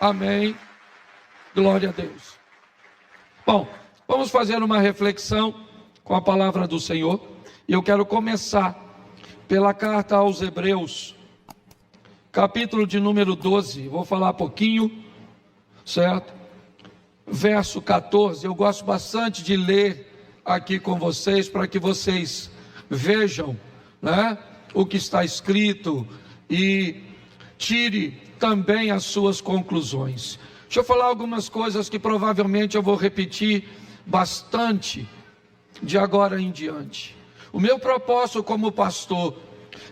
Amém. Glória a Deus. Bom, vamos fazer uma reflexão com a palavra do Senhor. E eu quero começar pela carta aos Hebreus, capítulo de número 12. Vou falar pouquinho, certo? Verso 14. Eu gosto bastante de ler aqui com vocês, para que vocês vejam, né, o que está escrito e tire também as suas conclusões. Deixa eu falar algumas coisas que provavelmente eu vou repetir bastante de agora em diante. O meu propósito como pastor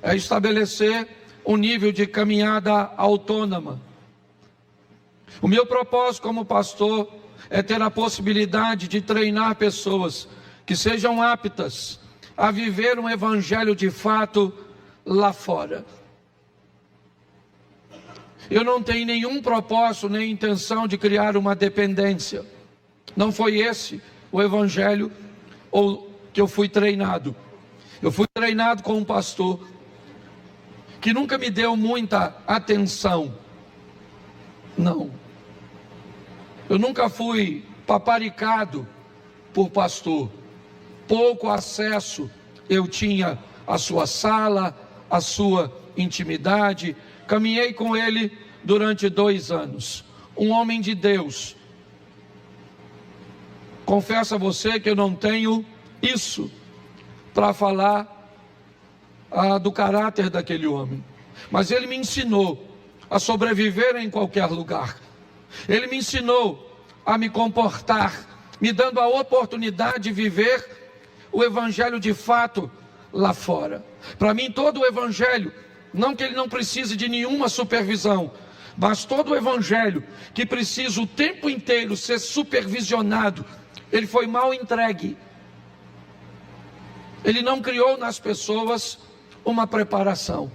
é estabelecer um nível de caminhada autônoma. O meu propósito como pastor é ter a possibilidade de treinar pessoas que sejam aptas a viver um evangelho de fato lá fora. Eu não tenho nenhum propósito nem intenção de criar uma dependência. Não foi esse o evangelho que eu fui treinado. Eu fui treinado com um pastor que nunca me deu muita atenção. Não. Eu nunca fui paparicado por pastor. Pouco acesso eu tinha à sua sala, à sua intimidade. Caminhei com ele durante 2 anos. Um homem de Deus. Confesso a você que eu não tenho isso para falar do caráter daquele homem. Mas ele me ensinou a sobreviver em qualquer lugar. Ele me ensinou a me comportar, me dando a oportunidade de viver o evangelho de fato lá fora. Para mim, todo o evangelho, não que ele não precise de nenhuma supervisão, mas todo o evangelho que precisa o tempo inteiro ser supervisionado, ele foi mal entregue. Ele não criou nas pessoas uma preparação.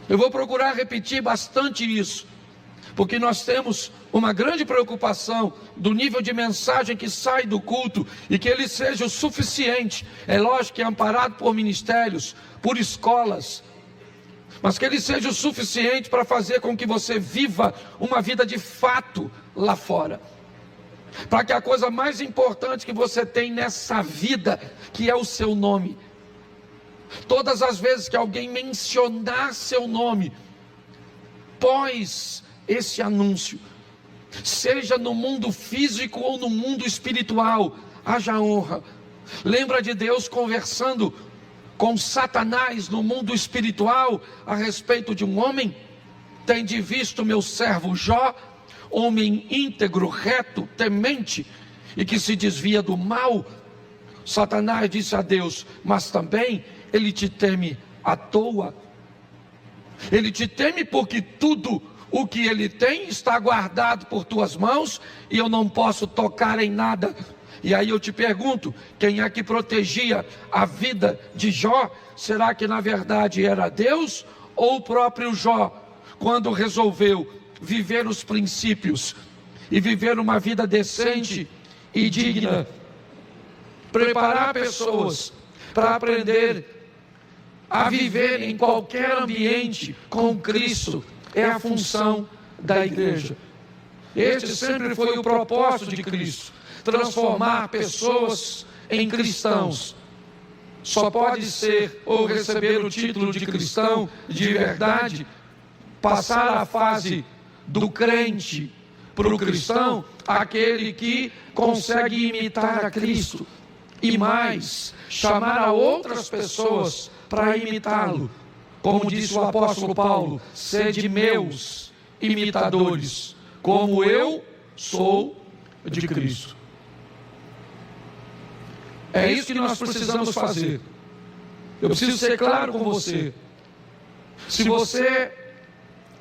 Eu vou procurar repetir bastante isso, porque nós temos uma grande preocupação do nível de mensagem que sai do culto e que ele seja o suficiente. É lógico que é amparado por ministérios, por escolas, mas que ele seja o suficiente para fazer com que você viva uma vida de fato lá fora. Para que a coisa mais importante que você tem nessa vida, que é o seu nome, todas as vezes que alguém mencionar seu nome, pós esse anúncio, seja no mundo físico ou no mundo espiritual, haja honra. Lembra de Deus conversando com Satanás no mundo espiritual a respeito de um homem? Tende visto meu servo Jó, homem íntegro, reto, temente e que se desvia do mal. Satanás disse a Deus: mas também ele te teme à toa. Ele te teme porque tudo o que ele tem está guardado por tuas mãos e eu não posso tocar em nada. E aí eu te pergunto, quem é que protegia a vida de Jó? Será que na verdade era Deus ou o próprio Jó, quando resolveu viver os princípios e viver uma vida decente e digna, preparar pessoas para aprender a viver em qualquer ambiente com Cristo? É a função da igreja. Este sempre foi o propósito de Cristo: transformar pessoas em cristãos. Só pode ser ou receber o título de cristão de verdade, passar a fase do crente para o cristão, aquele que consegue imitar a Cristo e mais, chamar a outras pessoas para imitá-lo. Como disse o apóstolo Paulo: sede meus imitadores, como eu sou de Cristo. É isso que nós precisamos fazer. Eu preciso ser claro com você. Se você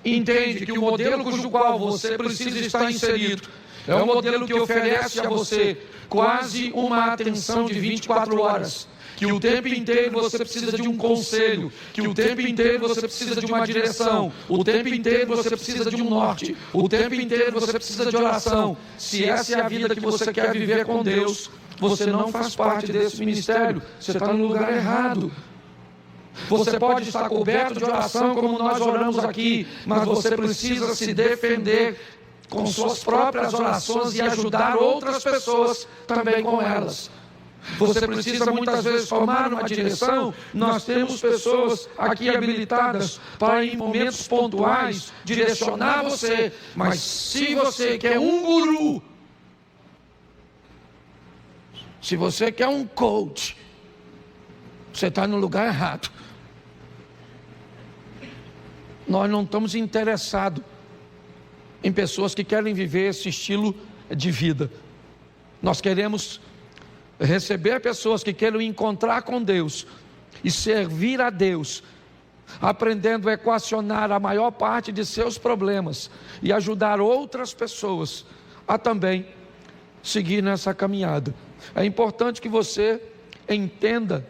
entende que o modelo cujo qual você precisa estar inserido é um modelo que oferece a você quase uma atenção de 24 horas, que o tempo inteiro você precisa de um conselho, que o tempo inteiro você precisa de uma direção, o tempo inteiro você precisa de um norte, o tempo inteiro você precisa de oração. Se essa é a vida que você quer viver com Deus, você não faz parte desse ministério, você está no lugar errado. Você pode estar coberto de oração como nós oramos aqui, mas você precisa se defender com suas próprias orações e ajudar outras pessoas também com elas. Você precisa muitas vezes tomar uma direção. Nós temos pessoas aqui habilitadas para, em momentos pontuais, direcionar você. Mas se você quer um guru, se você quer um coach, você está no lugar errado. Nós não estamos interessados em pessoas que querem viver esse estilo de vida. Nós queremos receber pessoas que queiram encontrar com Deus e servir a Deus, aprendendo a equacionar a maior parte de seus problemas e ajudar outras pessoas a também seguir nessa caminhada. É importante que você entenda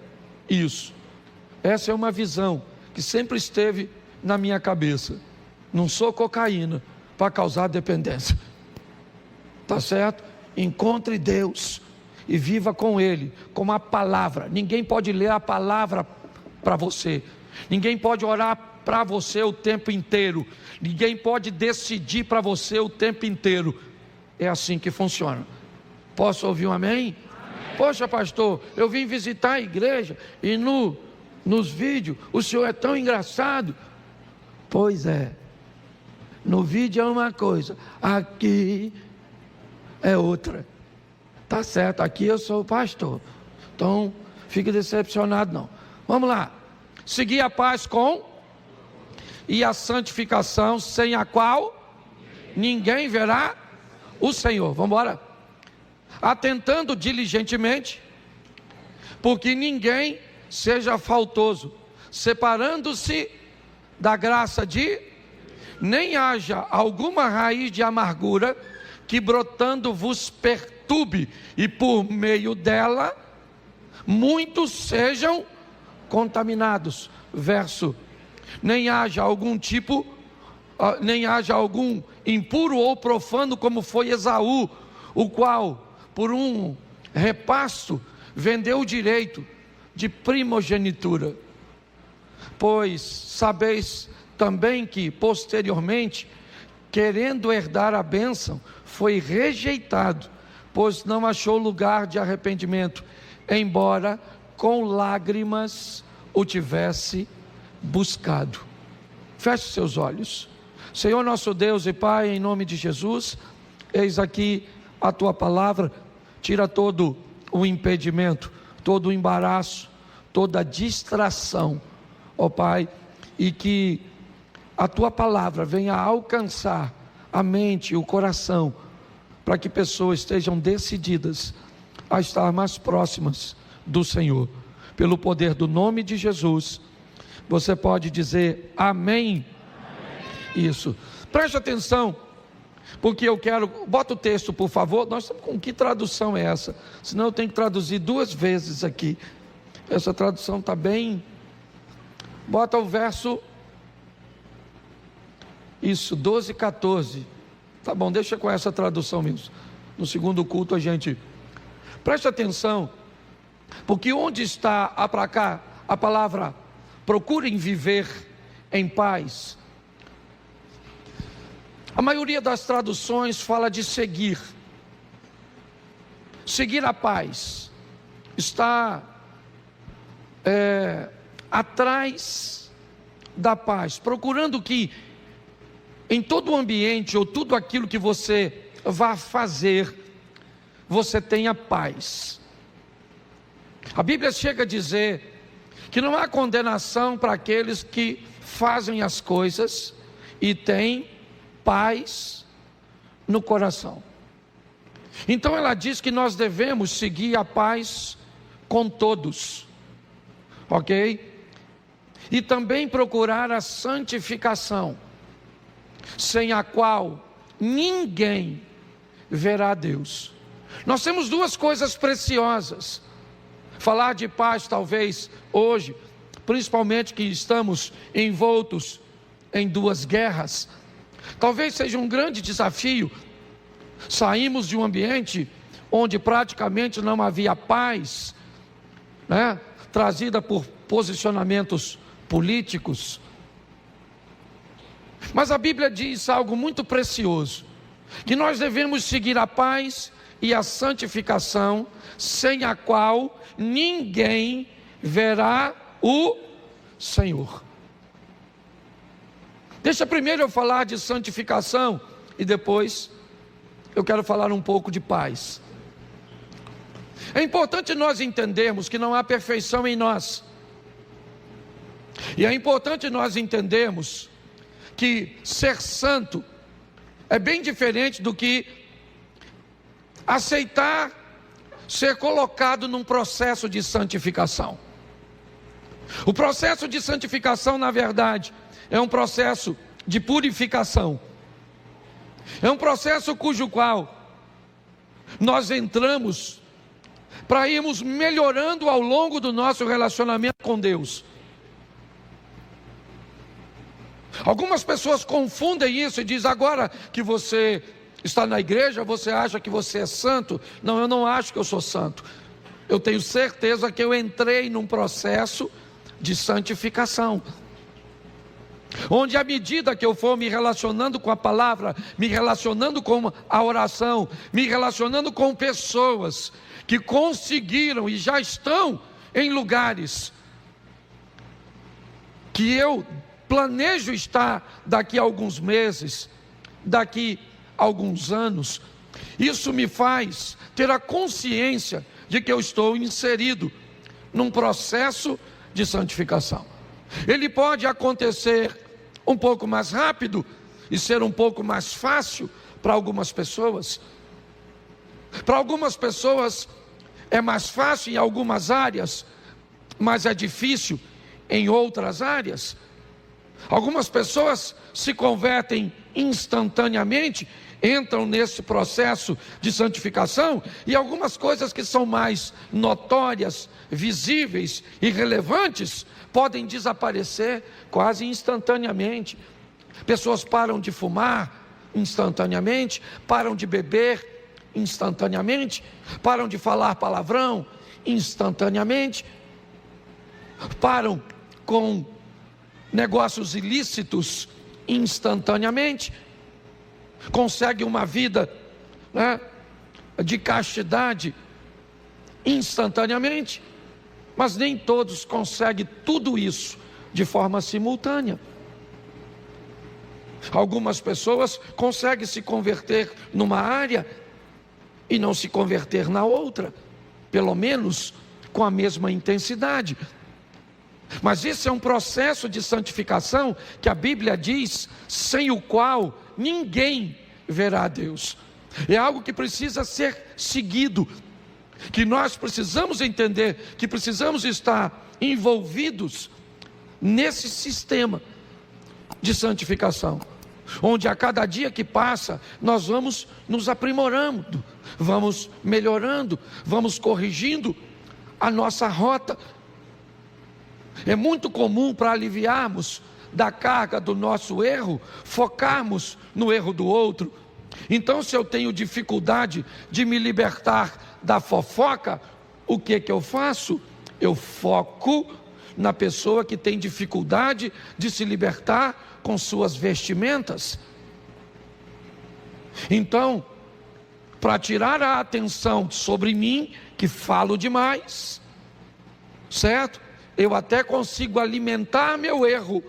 isso. Essa é uma visão que sempre esteve na minha cabeça. Não sou cocaína para causar dependência. Tá certo? Encontre Deus e viva com Ele, com a palavra. Ninguém pode ler a palavra para você. Ninguém pode orar para você o tempo inteiro. Ninguém pode decidir para você o tempo inteiro. É assim que funciona. Posso ouvir um amém? Poxa, pastor, eu vim visitar a igreja e nos vídeos o senhor é tão engraçado. Pois é. No vídeo é uma coisa, aqui é outra. Tá certo, aqui eu sou o pastor. Então, fique decepcionado não. Vamos lá. Seguir a paz com e a santificação, sem a qual ninguém verá o Senhor. Vamos embora. Atentando diligentemente, porque ninguém seja faltoso, separando-se da graça de, nem haja alguma raiz de amargura que brotando vos perturbe, e por meio dela muitos sejam contaminados. Verso: nem haja algum impuro ou profano, como foi Esaú, o qual por um repasto vendeu o direito de primogenitura. Pois sabeis também que posteriormente, querendo herdar a bênção, foi rejeitado, pois não achou lugar de arrependimento, embora com lágrimas o tivesse buscado. Feche seus olhos. Senhor nosso Deus e Pai, em nome de Jesus, eis aqui a Tua palavra. Tira todo o impedimento, todo o embaraço, toda a distração, ó Pai, e que a Tua palavra venha alcançar a mente e o coração, para que pessoas estejam decididas a estar mais próximas do Senhor. Pelo poder do nome de Jesus, você pode dizer amém? Amém. Isso. Preste atenção, porque eu quero, bota o texto por favor. Nós estamos com que tradução é essa? Senão eu tenho que traduzir 2 vezes aqui. Essa tradução está bem. Bota o verso, isso, 12 e 14. Tá bom, deixa com essa tradução mesmo. No segundo culto a gente, preste atenção, porque onde está para cá a palavra procurem viver em paz, a maioria das traduções fala de seguir a paz, está atrás da paz, procurando que em todo o ambiente ou tudo aquilo que você vá fazer, você tenha paz. A Bíblia chega a dizer que não há condenação para aqueles que fazem as coisas e têm paz no coração. Então ela diz que nós devemos seguir a paz com todos, ok? E também procurar a santificação, sem a qual ninguém verá Deus. Nós temos 2 coisas preciosas. Falar de paz talvez hoje, principalmente que estamos envoltos em 2 guerras, talvez seja um grande desafio. Saímos de um ambiente onde praticamente não havia paz, trazida por posicionamentos políticos. Mas a Bíblia diz algo muito precioso, que nós devemos seguir a paz e a santificação, sem a qual ninguém verá o Senhor. Deixa primeiro eu falar de santificação e depois eu quero falar um pouco de paz. É importante nós entendermos que não há perfeição em nós. E é importante nós entendermos que ser santo é bem diferente do que aceitar ser colocado num processo de santificação. O processo de santificação, na verdade, é um processo de purificação. É um processo cujo qual nós entramos para irmos melhorando ao longo do nosso relacionamento com Deus. Algumas pessoas confundem isso e dizem: agora que você está na igreja, você acha que você é santo? Não, eu não acho que eu sou santo. Eu tenho certeza que eu entrei num processo de santificação, onde à medida que eu for me relacionando com a palavra, me relacionando com a oração, me relacionando com pessoas que conseguiram e já estão em lugares que eu planejo estar daqui a alguns meses, daqui a alguns anos, isso me faz ter a consciência de que eu estou inserido num processo de santificação. Ele pode acontecer um pouco mais rápido e ser um pouco mais fácil para algumas pessoas. Para algumas pessoas é mais fácil em algumas áreas, mas é difícil em outras áreas. Algumas pessoas se convertem instantaneamente, entram nesse processo de santificação, e algumas coisas que são mais notórias, visíveis e relevantes podem desaparecer quase instantaneamente. Pessoas param de fumar instantaneamente, param de beber instantaneamente, param de falar palavrão instantaneamente, param com negócios ilícitos instantaneamente, conseguem uma vida, de castidade instantaneamente, mas nem todos conseguem tudo isso de forma simultânea. Algumas pessoas conseguem se converter numa área e não se converter na outra, pelo menos com a mesma intensidade. Mas esse é um processo de santificação que a Bíblia diz, sem o qual ninguém verá a Deus. É algo que precisa ser seguido, que nós precisamos entender, que precisamos estar envolvidos nesse sistema de santificação, onde a cada dia que passa, nós vamos nos aprimorando, vamos melhorando, vamos corrigindo a nossa rota. É muito comum, para aliviarmos da carga do nosso erro, focarmos no erro do outro. Então, se eu tenho dificuldade de me libertar da fofoca, o que eu faço? Eu foco na pessoa que tem dificuldade de se libertar com suas vestimentas. Então, para tirar a atenção sobre mim, que falo demais, certo? Eu até consigo alimentar meu erro,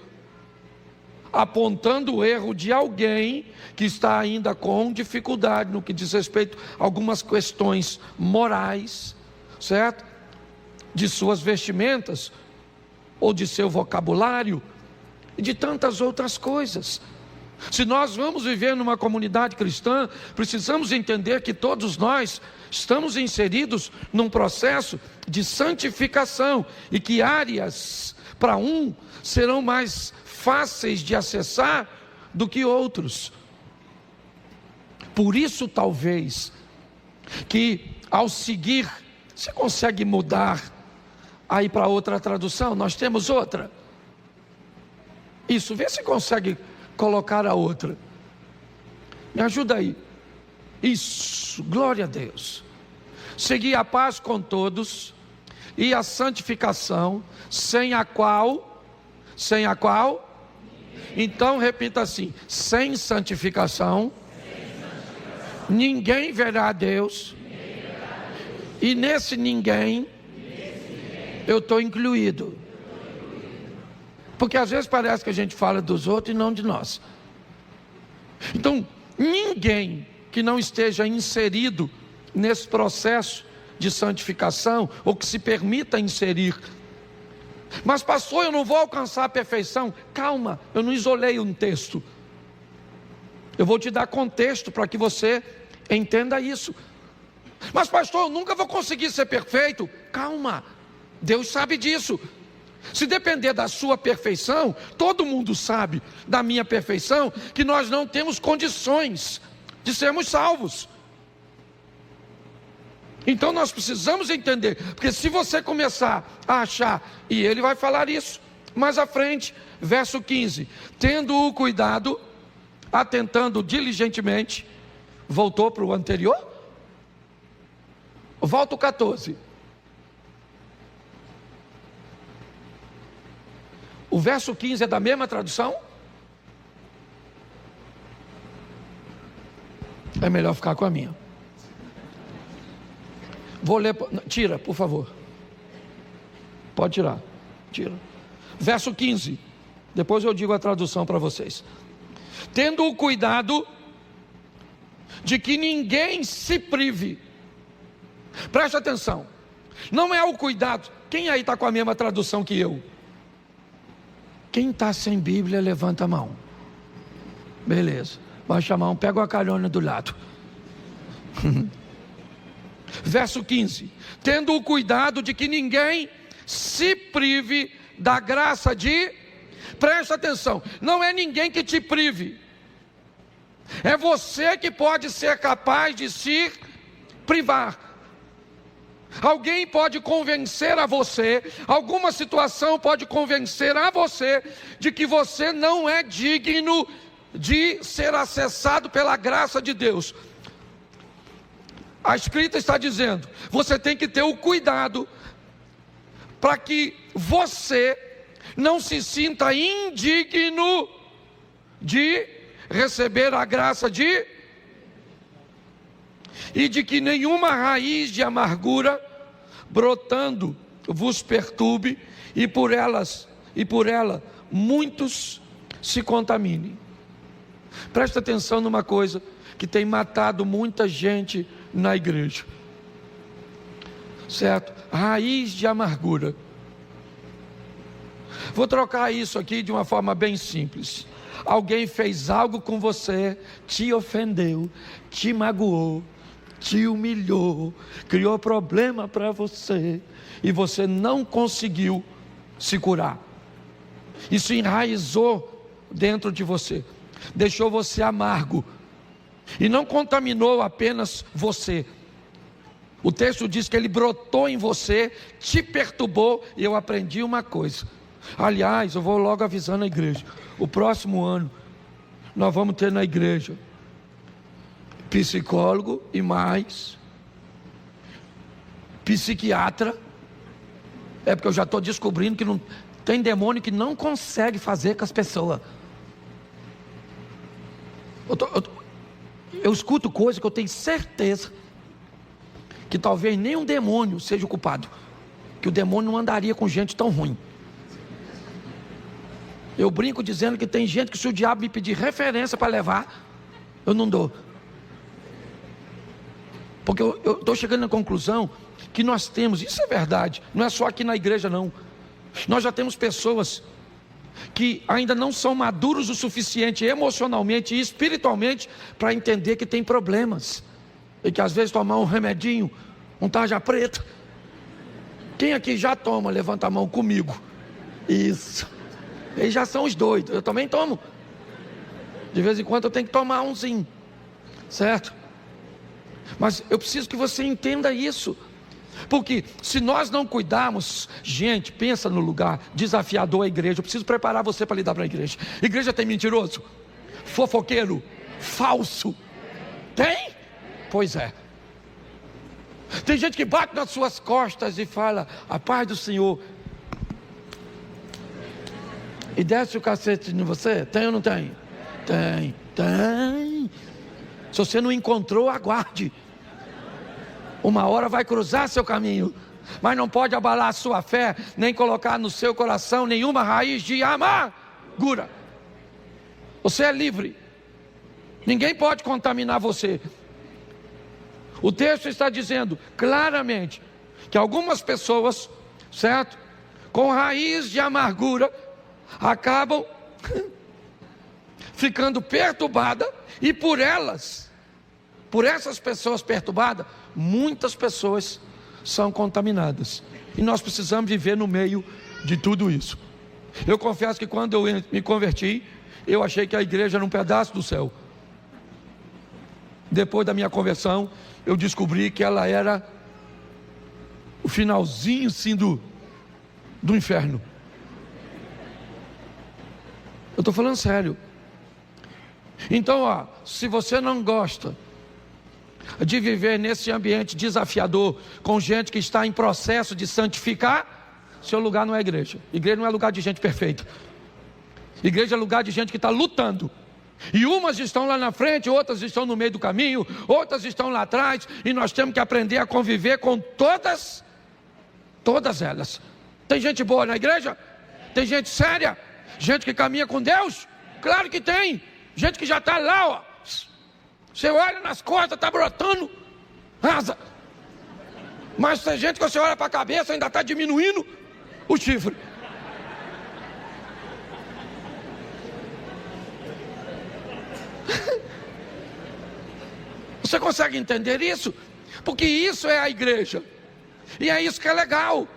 apontando o erro de alguém que está ainda com dificuldade no que diz respeito a algumas questões morais, certo? De suas vestimentas, ou de seu vocabulário, e de tantas outras coisas. Se nós vamos viver numa comunidade cristã, precisamos entender que todos nós estamos inseridos num processo de santificação, e que áreas para um serão mais fáceis de acessar do que outros. Por isso, talvez, que ao seguir, você consegue mudar aí para outra tradução? Nós temos outra. Isso, vê se consegue colocar a outra. Me ajuda aí. Isso, glória a Deus. Seguir a paz com todos e a santificação, sem a qual, então repita assim: sem santificação, ninguém verá a Deus, e nesse ninguém, eu estou incluído. Porque às vezes parece que a gente fala dos outros e não de nós. Então, ninguém que não esteja inserido nesse processo de santificação, ou que se permita inserir. Mas pastor, eu não vou alcançar a perfeição. Calma, eu não isolei um texto. Eu vou te dar contexto para que você entenda isso. Mas pastor, eu nunca vou conseguir ser perfeito. Calma, Deus sabe disso. Se depender da sua perfeição, todo mundo sabe da minha perfeição, que nós não temos condições de sermos salvos. Então nós precisamos entender, porque se você começar a achar, e ele vai falar isso mais à frente, verso 15: tendo o cuidado, atentando diligentemente. Voltou para o anterior? Volta o 14. O verso 15 é da mesma tradução? É melhor ficar com a minha. Vou ler, tira, por favor. Pode tirar, tira. Verso 15. Depois eu digo a tradução para vocês. Tendo o cuidado de que ninguém se prive. Preste atenção. Não é o cuidado. Quem aí está com a mesma tradução que eu? Quem está sem Bíblia, levanta a mão. Beleza. Baixa a mão, pega a carona do lado. Verso 15: tendo o cuidado de que ninguém se prive da graça de... Presta atenção, não é ninguém que te prive. É você que pode ser capaz de se privar. Alguém pode convencer a você, alguma situação pode convencer a você de que você não é digno de ser acessado pela graça de Deus. A Escrita está dizendo, você tem que ter o cuidado para que você não se sinta indigno de receber a graça de... e de que nenhuma raiz de amargura brotando vos perturbe, e por ela muitos se contaminem. Presta atenção numa coisa que tem matado muita gente na igreja, certo? Raiz de amargura. Vou trocar isso aqui de uma forma bem simples. Alguém fez algo com você, te ofendeu, te magoou, te humilhou, criou problema para você, e você não conseguiu se curar. Isso enraizou dentro de você, deixou você amargo, e não contaminou apenas você. O texto diz que ele brotou em você, te perturbou. E eu aprendi uma coisa. Aliás, eu vou logo avisando a igreja: o próximo ano nós vamos ter na igreja psicólogo e mais psiquiatra. É porque eu já estou descobrindo que não tem demônio que não consegue fazer com as pessoas. Eu escuto coisas que eu tenho certeza que talvez nem um demônio seja o culpado, que o demônio não andaria com gente tão ruim. Eu brinco dizendo que tem gente que, se o diabo me pedir referência para levar, eu não dou. Porque eu estou chegando na conclusão que nós temos, isso é verdade, não é só aqui na igreja não, nós já temos pessoas que ainda não são maduros o suficiente emocionalmente e espiritualmente para entender que tem problemas, e que às vezes tomar um remedinho, um tarja preta. Quem aqui já toma? Levanta a mão comigo. Isso. Eles já são os doidos. Eu também tomo. De vez em quando eu tenho que tomar umzinho, certo? Mas eu preciso que você entenda isso, porque se nós não cuidarmos, gente, pensa no lugar desafiador a igreja. Eu preciso preparar você para lidar para a igreja. Igreja tem mentiroso, fofoqueiro, falso? Tem? Pois é. Tem gente que bate nas suas costas e fala: a paz do Senhor, e desce o cacete em você. Tem ou não tem? Tem. Se você não encontrou, aguarde. Uma hora vai cruzar seu caminho, mas não pode abalar a sua fé, nem colocar no seu coração nenhuma raiz de amargura. Você é livre, ninguém pode contaminar você. O texto está dizendo claramente que algumas pessoas, certo, com raiz de amargura, acabam ficando perturbadas, e por essas pessoas perturbadas, muitas pessoas são contaminadas, e nós precisamos viver no meio de tudo isso. Eu confesso que quando eu me converti, eu achei que a igreja era um pedaço do céu. Depois da minha conversão, eu descobri que ela era o finalzinho sim do inferno. Eu estou falando sério. Então, se você não gosta de viver nesse ambiente desafiador, com gente que está em processo de santificar, seu lugar não é igreja. Igreja não é lugar de gente perfeita. Igreja é lugar de gente que está lutando. E umas estão lá na frente, outras estão no meio do caminho, outras estão lá atrás, e nós temos que aprender a conviver com todas elas. Tem gente boa na igreja? Tem gente séria? Gente que caminha com Deus? Claro que tem. Gente que já está lá, você olha nas costas, está brotando asa. Mas tem gente que você olha para a cabeça, ainda está diminuindo o chifre. Você consegue entender isso? Porque isso é a igreja, e é isso que é legal,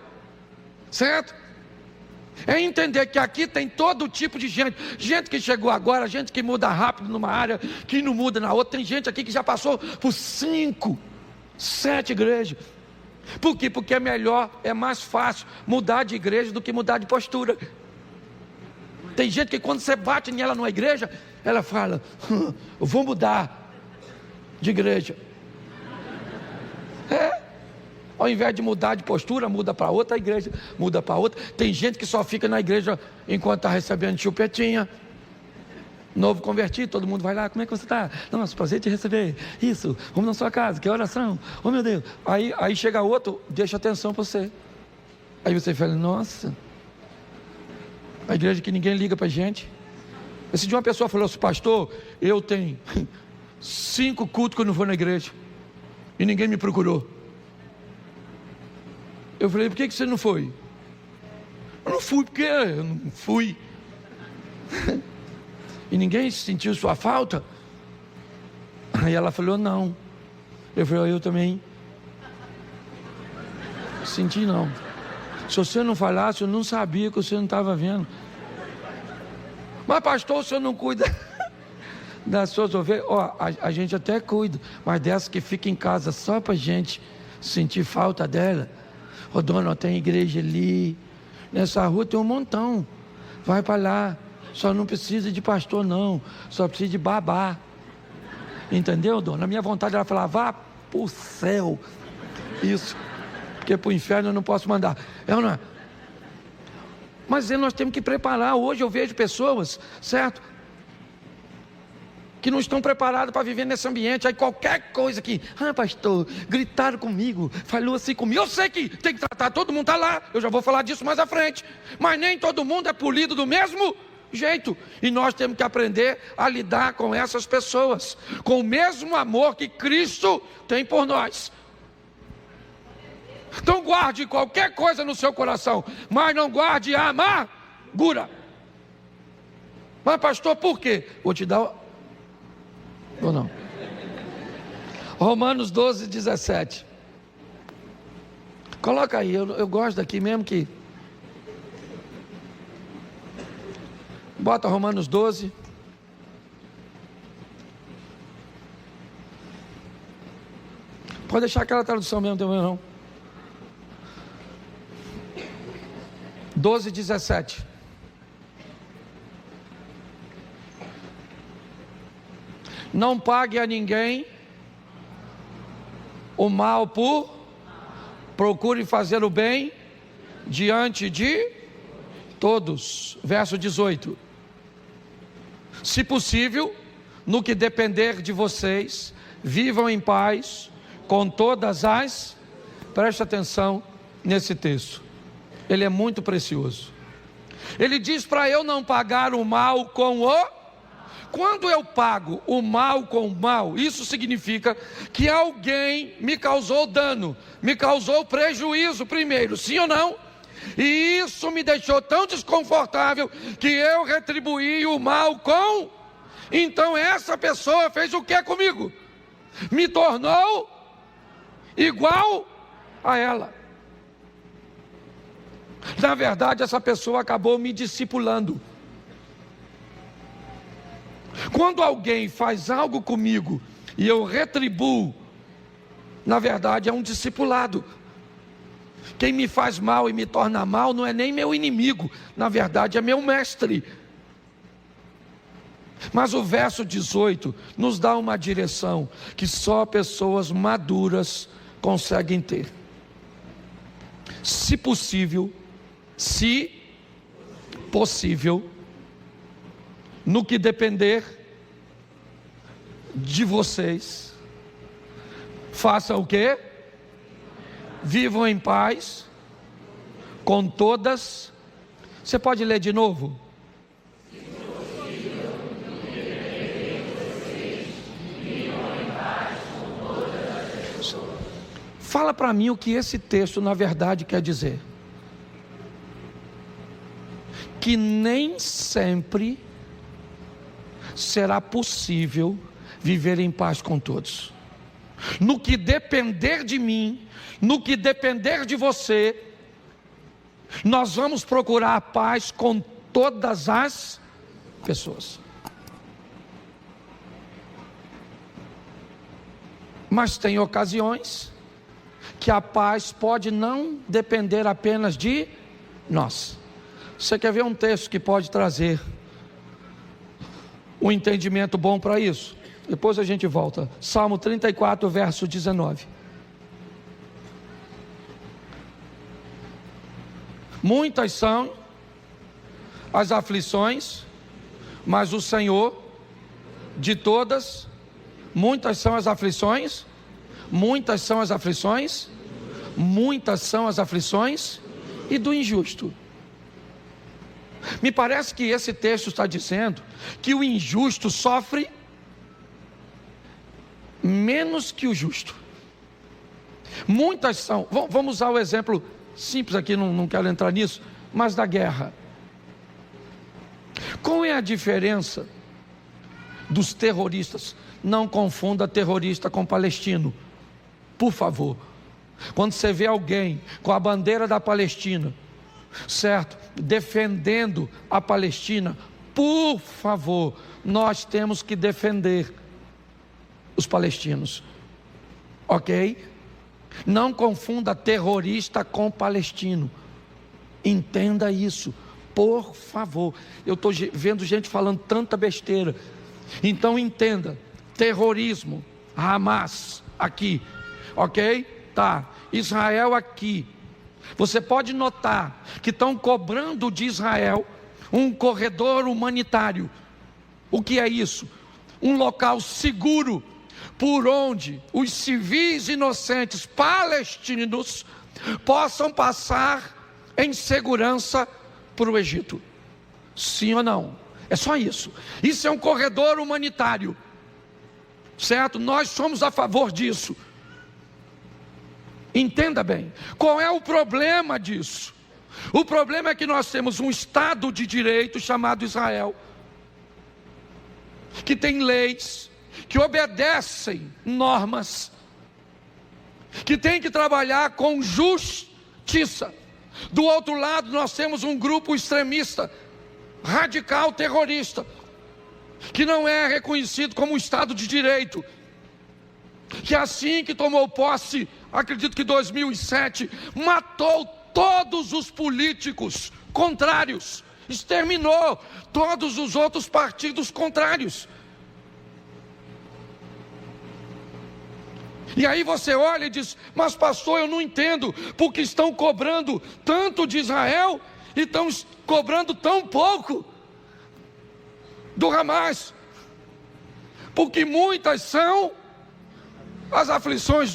certo? É entender que aqui tem todo tipo de gente. Gente que chegou agora, gente que muda rápido numa área, que não muda na outra. Tem gente aqui que já passou por 5, 7 igrejas. Por quê? Porque é melhor, é mais fácil mudar de igreja do que mudar de postura. Tem gente que quando você bate nela numa igreja, ela fala: eu vou mudar de igreja. Ao invés de mudar de postura, muda para outra igreja, muda para outra. Tem gente que só fica na igreja enquanto está recebendo chupetinha. Novo convertido, todo mundo vai lá: como é que você está? Nossa, prazer te receber. Isso, vamos na sua casa, que oração. Oh meu Deus. Aí chega outro, deixa atenção para você. Aí você fala: nossa, a igreja que ninguém liga para a gente. Esse dia uma pessoa falou assim: pastor, eu tenho 5 cultos que eu não vou na igreja, e ninguém me procurou. Eu falei: por que você não foi? Eu não fui porque eu não fui. E ninguém sentiu sua falta? Aí ela falou: não. Eu falei: eu também senti não. Se você não falasse, eu não sabia que você não estava vendo. Mas pastor, o senhor não cuida das suas ovelhas? A gente até cuida, mas dessas que fica em casa só para a gente sentir falta dela. Dona, tem igreja ali, nessa rua tem um montão, vai para lá, só não precisa de pastor não, só precisa de babá. Entendeu, dona? A minha vontade era falar: vá para o céu. Isso, porque para o inferno eu não posso mandar. Não é? Mas nós temos que preparar. Hoje eu vejo pessoas, certo, que não estão preparados para viver nesse ambiente. Aí qualquer coisa que: pastor, gritaram comigo, falou assim comigo. Eu sei que tem que tratar, todo mundo está lá, eu já vou falar disso mais à frente, mas nem todo mundo é polido do mesmo jeito, e nós temos que aprender a lidar com essas pessoas, com o mesmo amor que Cristo tem por nós. Então guarde qualquer coisa no seu coração, mas não guarde a amargura. Mas pastor, por quê? Vou te dar... ou não? Romanos 12, 17. Coloca aí, eu gosto daqui mesmo que... Bota Romanos 12. Pode deixar aquela tradução mesmo, não tem problema não. 12, 17. Não pague a ninguém o mal por procure fazer o bem diante de todos. Verso 18. Se possível, no que depender de vocês, vivam em paz com todas as... Preste atenção nesse texto, ele é muito precioso. Ele diz para eu não pagar o mal com o... Quando eu pago o mal com o mal, isso significa que alguém me causou dano, me causou prejuízo primeiro, sim ou não? E isso me deixou tão desconfortável que eu retribuí o mal com... Então essa pessoa fez o que comigo? Me tornou igual a ela. Na verdade, essa pessoa acabou me discipulando. Quando alguém faz algo comigo e eu retribuo, na verdade é um discipulado. Quem me faz mal e me torna mal não é nem meu inimigo, na verdade é meu mestre. Mas o verso 18 nos dá uma direção que só pessoas maduras conseguem ter. Se possível, no que depender de vocês, façam o quê? Vivam em paz com todas... Você pode ler de novo? Fala para mim o que esse texto na verdade quer dizer. Que nem sempre será possível viver em paz com todos. No que depender de mim, no que depender de você, nós vamos procurar a paz com todas as pessoas. Mas tem ocasiões que a paz pode não depender apenas de nós. Você quer ver um texto que pode trazer um entendimento bom para isso? Depois a gente volta. Salmo 34, verso 19. Muitas são as aflições, mas o Senhor de todas... Muitas são as aflições, muitas são as aflições, muitas são as aflições e do injusto. Me parece que esse texto está dizendo que o injusto sofre menos que o justo. Muitas são, vamos usar o exemplo simples aqui, não quero entrar nisso, mas da guerra. Qual é a diferença dos terroristas? Não confunda terrorista com palestino, por favor. Quando você vê alguém com a bandeira da Palestina, certo, defendendo a Palestina, por favor, nós temos que defender os palestinos, ok? Não confunda terrorista com palestino, entenda isso, por favor. Eu estou vendo gente falando tanta besteira, então entenda. Terrorismo, Hamas aqui, ok? Tá, Israel aqui. Você pode notar que estão cobrando de Israel um corredor humanitário. O que é isso? Um local seguro por onde os civis inocentes palestinos possam passar em segurança para o Egito. Sim ou não? É só isso. Isso é um corredor humanitário. Certo? Nós somos a favor disso. Entenda bem, qual é o problema disso? O problema é que nós temos um Estado de Direito chamado Israel, que tem leis, que obedecem normas, que tem que trabalhar com justiça. Do outro lado nós temos um grupo extremista, radical terrorista, que não é reconhecido como um Estado de Direito, que assim que tomou posse, acredito que 2007, matou todos os políticos contrários, exterminou todos os outros partidos contrários. E aí você olha e diz: mas pastor, eu não entendo, porque estão cobrando tanto de Israel e estão cobrando tão pouco do Hamas. Porque muitas são as aflições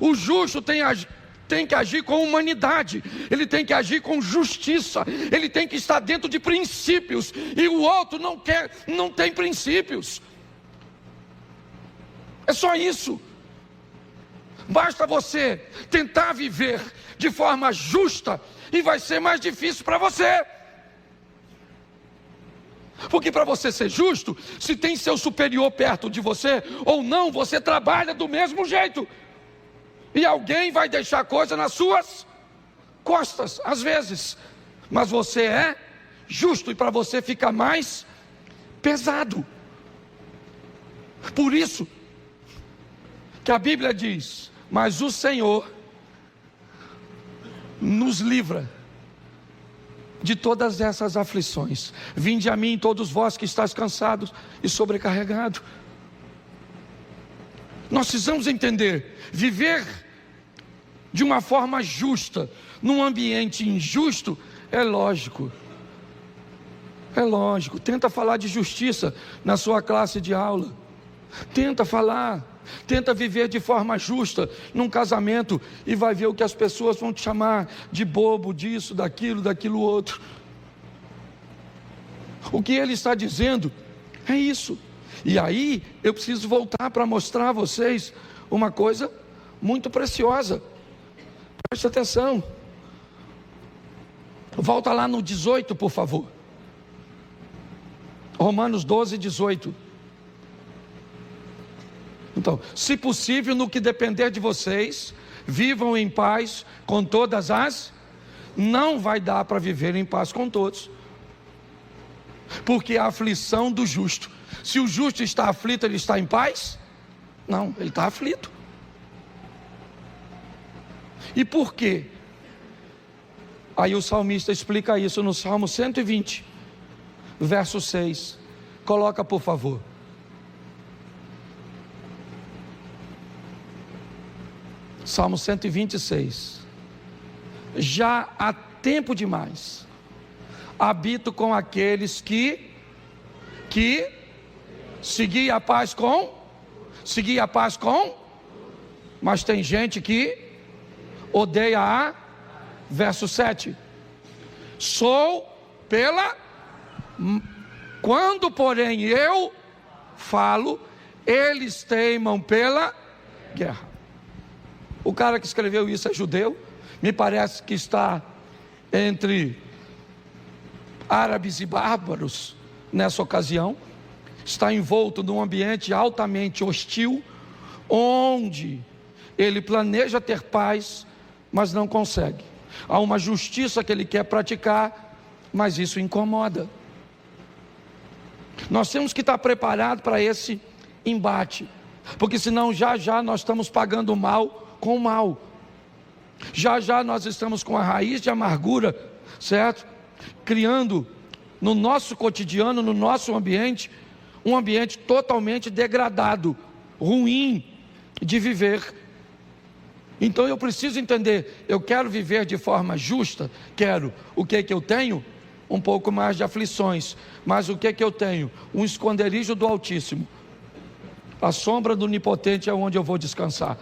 o justo tem que agir com humanidade, ele tem que agir com justiça, ele tem que estar dentro de princípios, e o outro não tem princípios. É só isso. Basta você tentar viver de forma justa e vai ser mais difícil para você. Porque para você ser justo, se tem seu superior perto de você ou não, você trabalha do mesmo jeito. E alguém vai deixar coisa nas suas costas, às vezes. Mas você é justo e para você fica mais pesado. Por isso que a Bíblia diz: mas o Senhor nos livra de todas essas aflições. Vinde a mim, todos vós que estáis cansados e sobrecarregados. Nós precisamos entender: viver de uma forma justa num ambiente injusto é lógico. É lógico. Tenta falar de justiça na sua classe de aula. Tenta falar. Tenta viver de forma justa num casamento e vai ver o que as pessoas vão te chamar de bobo, disso, daquilo outro. O que ele está dizendo é isso. E aí eu preciso voltar para mostrar a vocês uma coisa muito preciosa. Preste atenção. Volta lá no 18, por favor. Romanos 12, 18. Então, se possível, no que depender de vocês, vivam em paz com todas as... Não vai dar para viver em paz com todos, porque a aflição do justo. Se o justo está aflito, ele está em paz? Não, ele está aflito. E por quê? Aí o salmista explica isso no Salmo 120, verso 6. Coloca, por favor. Salmo 126. Já há tempo demais habito com aqueles que segui a paz com, mas tem gente que odeia verso 7. Quando porém eu falo, eles teimam pela guerra. O cara que escreveu isso é judeu, me parece que está entre árabes e bárbaros nessa ocasião, está envolto num ambiente altamente hostil, onde ele planeja ter paz, mas não consegue. Há uma justiça que ele quer praticar, mas isso incomoda. Nós temos que estar preparados para esse embate, porque senão já nós estamos pagando o mal com o mal. Já nós estamos com a raiz de amargura, certo? Criando no nosso cotidiano, no nosso ambiente, um ambiente totalmente degradado, ruim de viver. Então eu preciso entender, eu quero viver de forma justa, quero. O que eu tenho? Um pouco mais de aflições, mas o que eu tenho? Um esconderijo do Altíssimo. A sombra do Onipotente é onde eu vou descansar.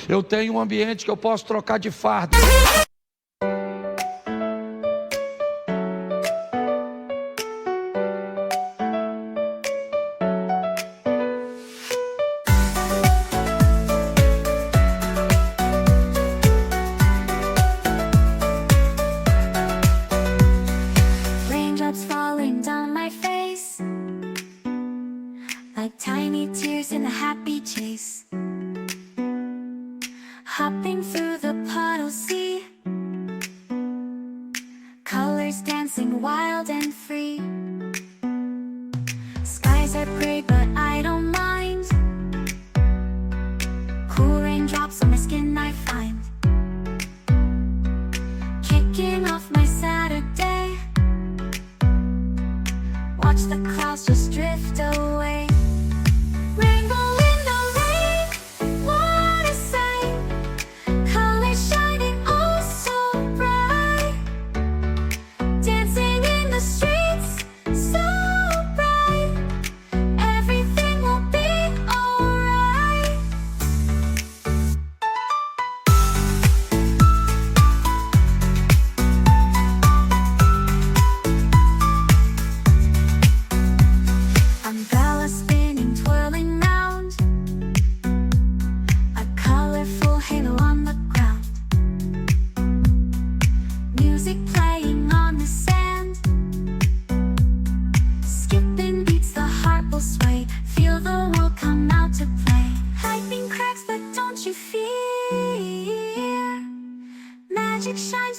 Eu tenho um ambiente que eu posso trocar de fardo. Raindrops falling down my face, like tiny tears in a happy chase. Hopping through the puddle sea, colors dancing wild and free. Skies are gray but I don't mind. Cool raindrops on my skin I find. Kicking off my Saturday, watch the clouds just drift away. Rainbow in the rain,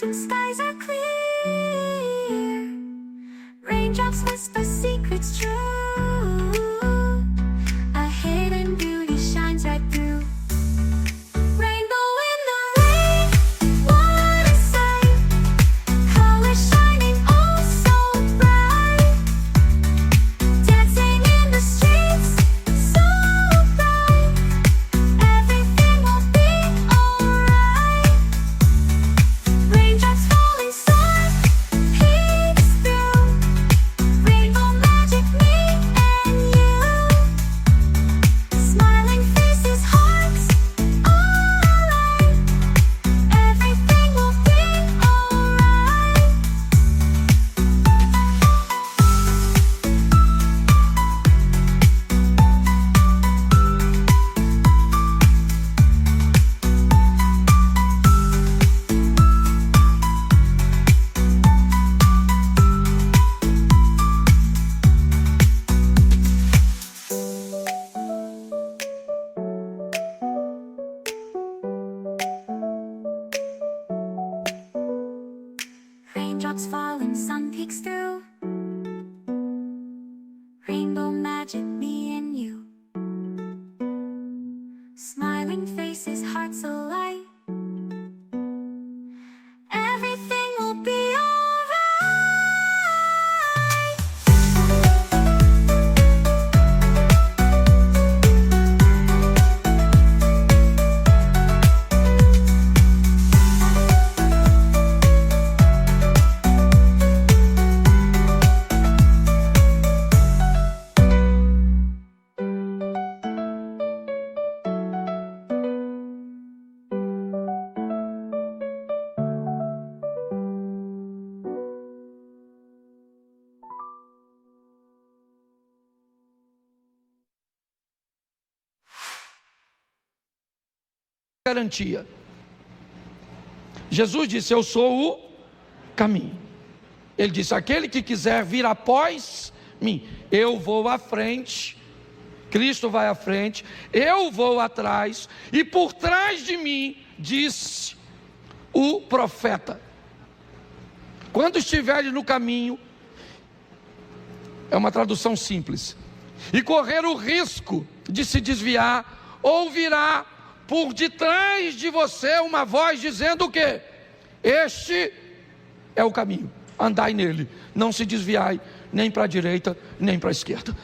and skies are clear. Raindrops whisper secrets true. A hidden beauty shines right through. Rainbow in the rain, what a sight. Colors shining oh so bright. Dancing in the streets, so bright. Everything will be alright. Raindrops falling soft, peeks through. Rainbow magic, me and you. Smiling faces, hearts, alright. Everything will be alright. Raindrops falling, sun peeks through. Rainbow magic, me and you. Smiling faces, hearts alight. Everything will be alright. Garantia. Jesus disse: eu sou o caminho. Ele disse: aquele que quiser vir após mim, eu vou à frente, Cristo vai à frente, eu vou atrás, e por trás de mim, disse o profeta, quando estiveres no caminho, é uma tradução simples, e correr o risco de se desviar, ouvirá por detrás de você uma voz dizendo o quê? Este é o caminho, andai nele, não se desviai nem para a direita, nem para a esquerda.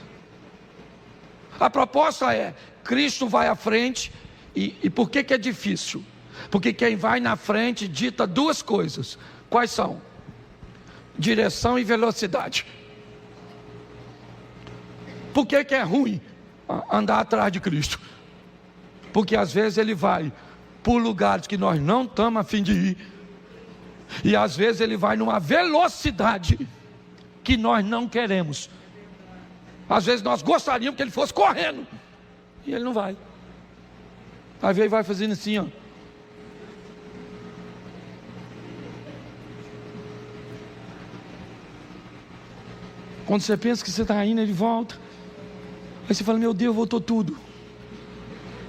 A proposta é, Cristo vai à frente, e por que é difícil? Porque quem vai na frente dita duas coisas. Quais são? Direção e velocidade. Por que é ruim andar atrás de Cristo? Porque às vezes ele vai por lugares que nós não estamos a fim de ir, e às vezes ele vai numa velocidade que nós não queremos. Às vezes nós gostaríamos que ele fosse correndo, e ele não vai. Às vezes vai fazendo assim, ó. Quando você pensa que você está indo, ele volta. Aí você fala: meu Deus, voltou tudo.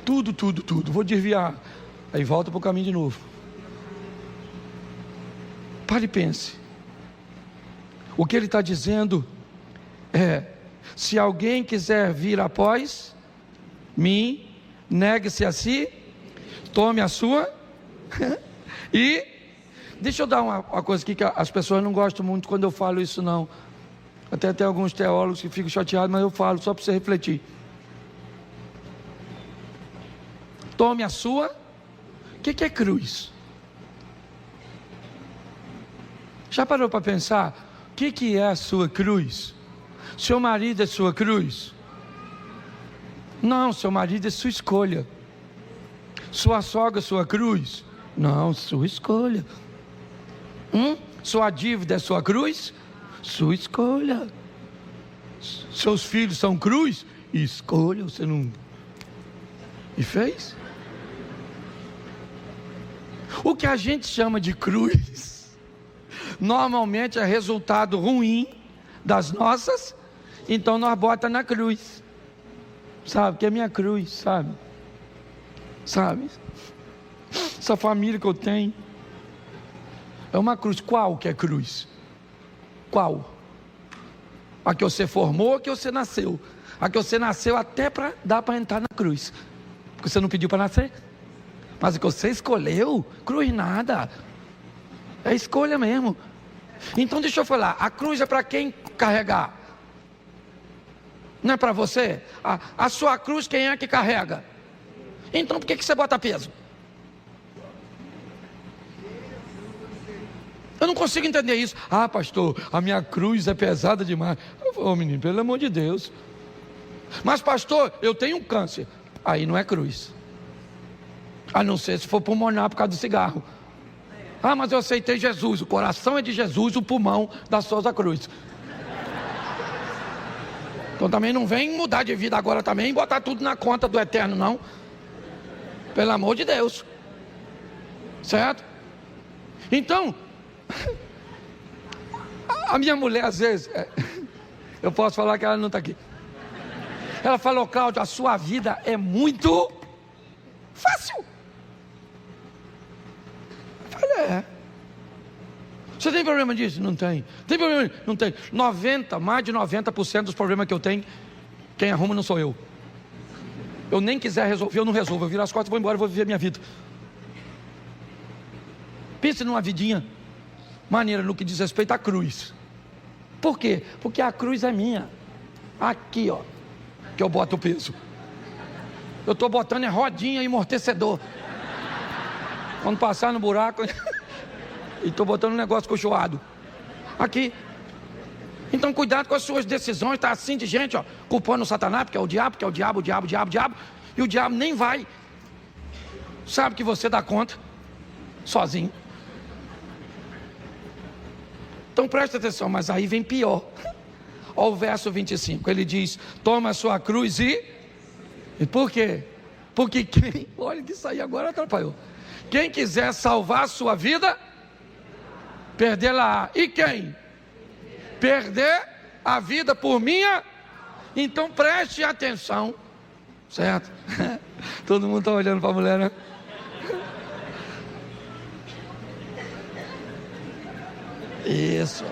Tudo, vou desviar. Aí volta para o caminho de novo. Pare e pense. O que ele está dizendo é: se alguém quiser vir após mim, negue-se a si, tome a sua. E deixa eu dar uma coisa aqui que as pessoas não gostam muito quando eu falo isso, não. Até tem alguns teólogos que ficam chateados, mas eu falo só para você refletir. Tome a sua. O que é cruz? Já parou para pensar? O que é a sua cruz? Seu marido é sua cruz? Não, seu marido é sua escolha. Sua sogra é sua cruz? Não, sua escolha. Sua dívida é sua cruz? Sua escolha. Seus filhos são cruz? Escolha, você não... E fez? O que a gente chama de cruz, normalmente é resultado ruim das nossas, então nós bota na cruz, sabe, que é minha cruz, sabe, essa família que eu tenho, É uma cruz. Qual que é cruz? Qual? A que você formou, a que você nasceu. A que você nasceu até para dar para entrar na cruz. Porque você não pediu para nascer. Mas a que você escolheu, cruz nada. É escolha mesmo. Então deixa eu falar, a cruz é para quem carregar? Não é para você? A sua cruz quem é que carrega? Então por que você bota peso? Eu não consigo entender isso. Ah, pastor, a minha cruz é pesada demais. Eu falo, menino, pelo amor de Deus. Mas pastor, eu tenho um câncer. Aí não é cruz. A não ser se for pulmonar por causa do cigarro. Ah, mas eu aceitei Jesus. O coração é de Jesus, o pulmão da Souza Cruz. Então também não vem mudar de vida agora também e botar tudo na conta do eterno, não. Pelo amor de Deus. Certo? Então, a minha mulher às vezes, eu posso falar que ela não está aqui. Ela falou, Cláudio, a sua vida é muito fácil. Eu falei, Você tem problema disso? Não tem. Tem problema? Não tem. Mais de 90% dos problemas que eu tenho, quem arruma não sou eu. Eu nem quiser resolver, eu não resolvo. Eu viro as costas e vou embora, vou viver a minha vida. Pense numa vidinha maneira no que diz respeito à cruz. Por quê? Porque a cruz é minha. Aqui, ó, que eu boto o peso. Eu estou botando rodinha e amortecedor. Quando passar no buraco, e estou botando um negócio cochoado. Aqui. Então cuidado com as suas decisões. Está assim de gente, ó, culpando o Satanás, porque é o diabo, o diabo. E o diabo nem vai. Sabe que você dá conta. Sozinho. Então presta atenção, mas aí vem pior. Olha o verso 25, ele diz, toma a sua cruz e por quê? Porque quem, olha que isso aí agora atrapalhou. Quem quiser salvar a sua vida, perdê-la. E quem? Perder a vida por minha. Então preste atenção, certo? Todo mundo está olhando para a mulher, né? Isso.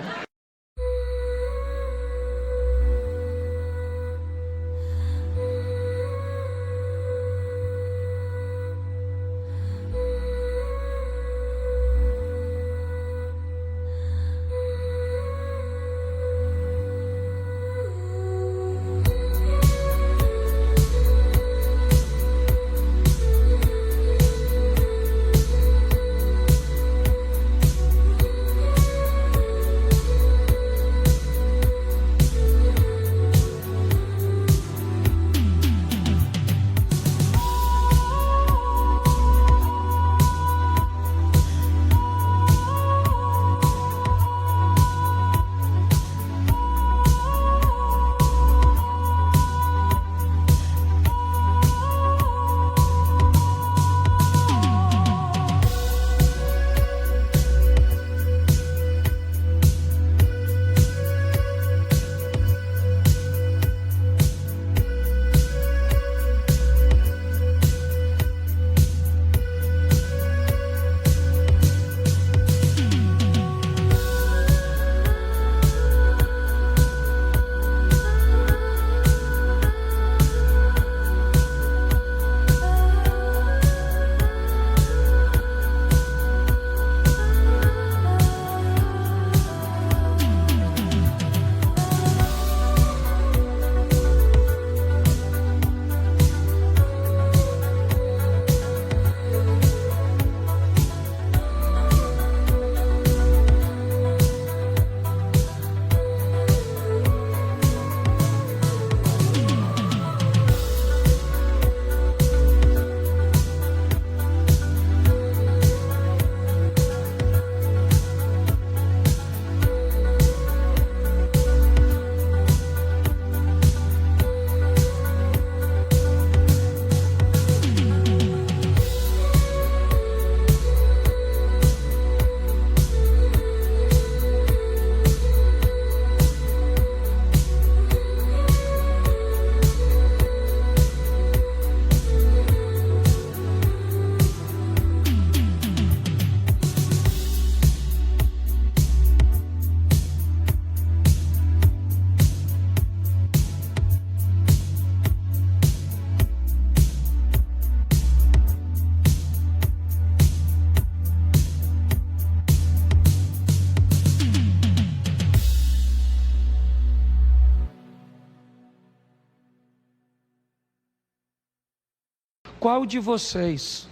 Qual de vocês,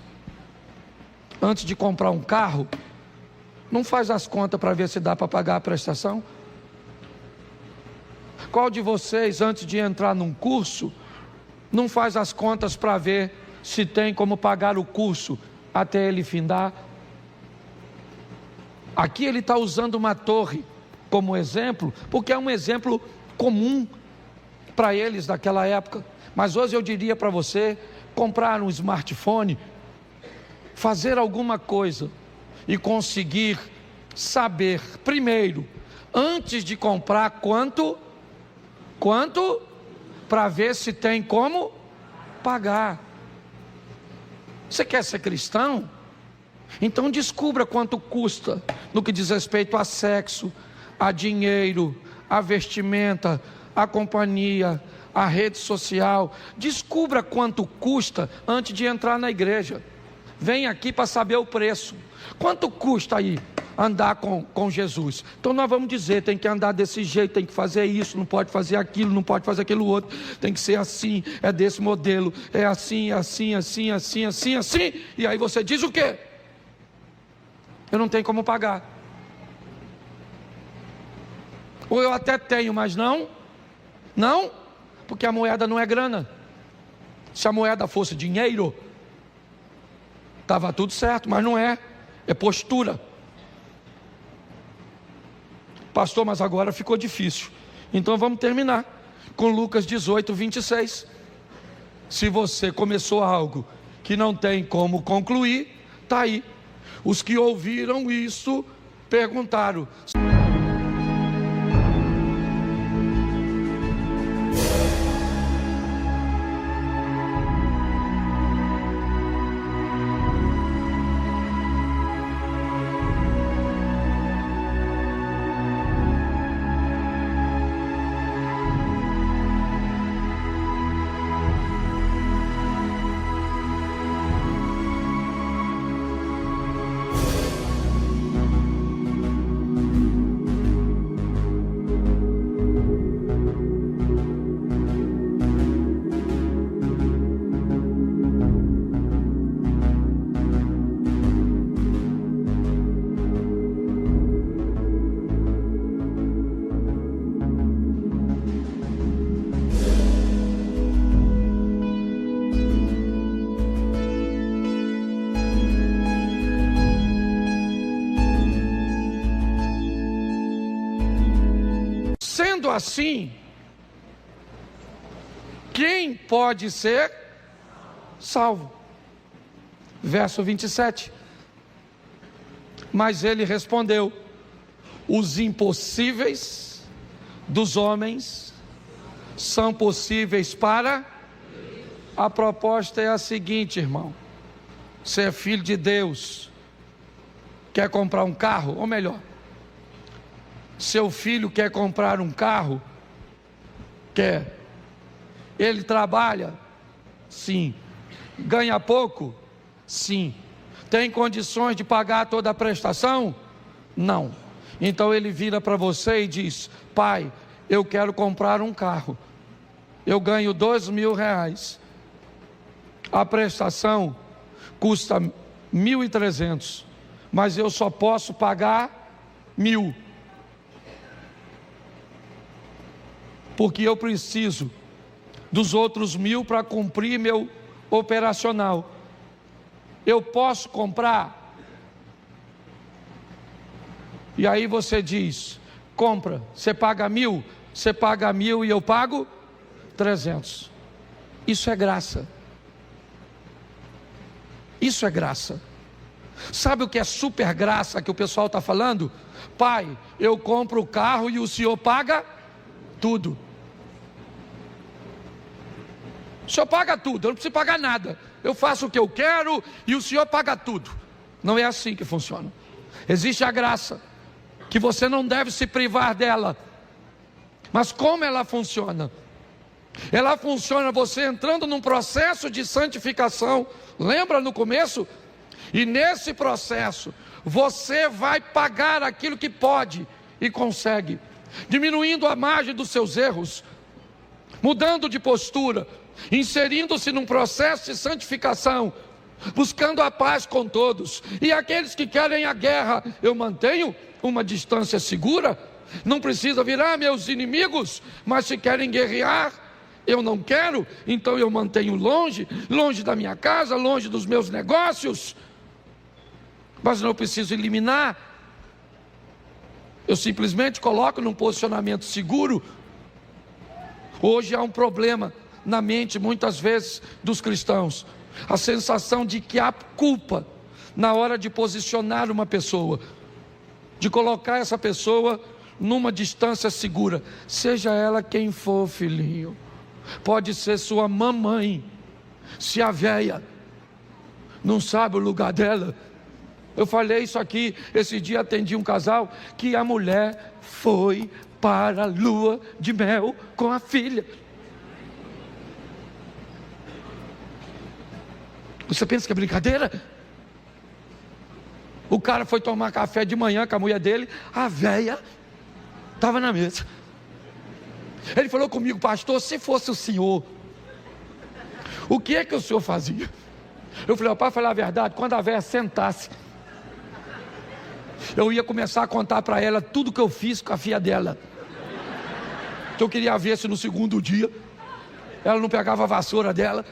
antes de comprar um carro, não faz as contas para ver se dá para pagar a prestação? Qual de vocês, antes de entrar num curso, não faz as contas para ver se tem como pagar o curso até ele findar? Aqui ele está usando uma torre como exemplo, porque é um exemplo comum para eles daquela época. Mas hoje eu diria para você, comprar um smartphone, fazer alguma coisa e conseguir saber, primeiro, antes de comprar, quanto, para ver se tem como pagar. Você quer ser cristão? Então descubra quanto custa no que diz respeito a sexo, a dinheiro, a vestimenta, a companhia, a rede social. Descubra quanto custa antes de entrar na igreja. Vem aqui para saber o preço. Quanto custa aí andar com Jesus? Então nós vamos dizer, tem que andar desse jeito, tem que fazer isso, não pode fazer aquilo, não pode fazer aquilo outro, tem que ser assim, é desse modelo, é assim, assim, assim, assim, assim, assim. E aí você diz o quê? Eu não tenho como pagar. Ou eu até tenho, mas não, porque a moeda não é grana. Se a moeda fosse dinheiro, estava tudo certo, mas não é, é postura. Pastor, mas agora ficou difícil. Então vamos terminar com Lucas 18, 26. Se você começou algo que não tem como concluir, está aí. Os que ouviram isso perguntaram: sendo assim, quem pode ser salvo? Verso 27. Mas ele respondeu: os impossíveis dos homens são possíveis para... A proposta é a seguinte, irmão: você é filho de Deus, quer comprar um carro, ou melhor, seu filho quer comprar um carro? Quer. Ele trabalha? Sim. Ganha pouco? Sim. Tem condições de pagar toda a prestação? Não. Então ele vira para você e diz: pai, eu quero comprar um carro, eu ganho R$2.000, a prestação custa 1.300, mas eu só posso pagar 1.000, porque eu preciso dos outros 1.000 para cumprir meu operacional. Eu posso comprar? E aí você diz: compra. Você paga 1.000? Você paga 1.000 e eu pago 300. Isso é graça. Isso é graça. Sabe o que é super graça que o pessoal está falando? Pai, eu compro o carro e o senhor paga tudo. O senhor paga tudo, eu não preciso pagar nada. Eu faço o que eu quero e o senhor paga tudo. Não é assim que funciona. Existe a graça, que você não deve se privar dela. Mas como ela funciona? Ela funciona você entrando num processo de santificação. Lembra no começo? E nesse processo, você vai pagar aquilo que pode e consegue, diminuindo a margem dos seus erros, mudando de postura, inserindo-se num processo de santificação, buscando a paz com todos. E aqueles que querem a guerra, eu mantenho uma distância segura. Não precisa virar meus inimigos, mas se querem guerrear, eu não quero, então eu mantenho longe da minha casa, longe dos meus negócios. Mas não preciso eliminar, eu simplesmente coloco num posicionamento seguro. Hoje há um problema na mente, muitas vezes, dos cristãos: a sensação de que há culpa na hora de posicionar uma pessoa, de colocar essa pessoa numa distância segura, seja ela quem for, filhinho. Pode ser sua mamãe. Se a véia não sabe o lugar dela. Eu falei isso aqui, esse dia atendi um casal que a mulher foi para a lua de mel com a filha. Você pensa que é brincadeira? O cara foi tomar café de manhã com a mulher dele, a véia estava na mesa. Ele falou comigo: pastor, se fosse o senhor, o que é que o senhor fazia? Eu falei: para falar a verdade, quando a véia sentasse, eu ia começar a contar para ela tudo que eu fiz com a filha dela. Que eu queria ver se no segundo dia ela não pegava a vassoura dela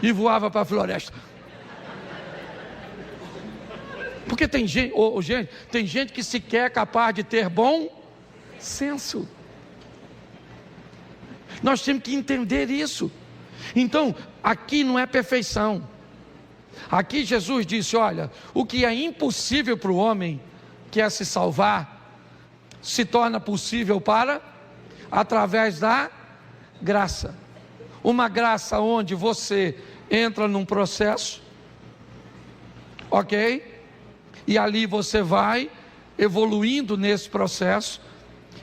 e voava para a floresta. Porque tem gente, tem gente que sequer é capaz de ter bom senso. Nós temos que entender isso. Então, aqui não é perfeição. Aqui Jesus disse: olha, o que é impossível para o homem, que é se salvar, se torna possível através da graça. Uma graça onde você entra num processo, ok? E ali você vai evoluindo nesse processo.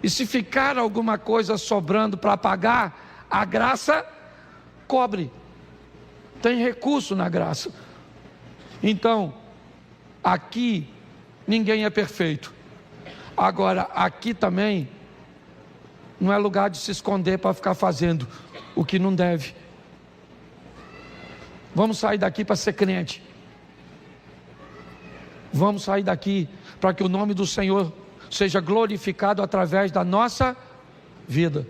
E se ficar alguma coisa sobrando para pagar, a graça cobre. Tem recurso na graça. Então, aqui ninguém é perfeito. Agora, aqui também não é lugar de se esconder para ficar fazendo o que não deve. Vamos sair daqui para ser crente. Vamos sair daqui para que o nome do Senhor seja glorificado através da nossa vida.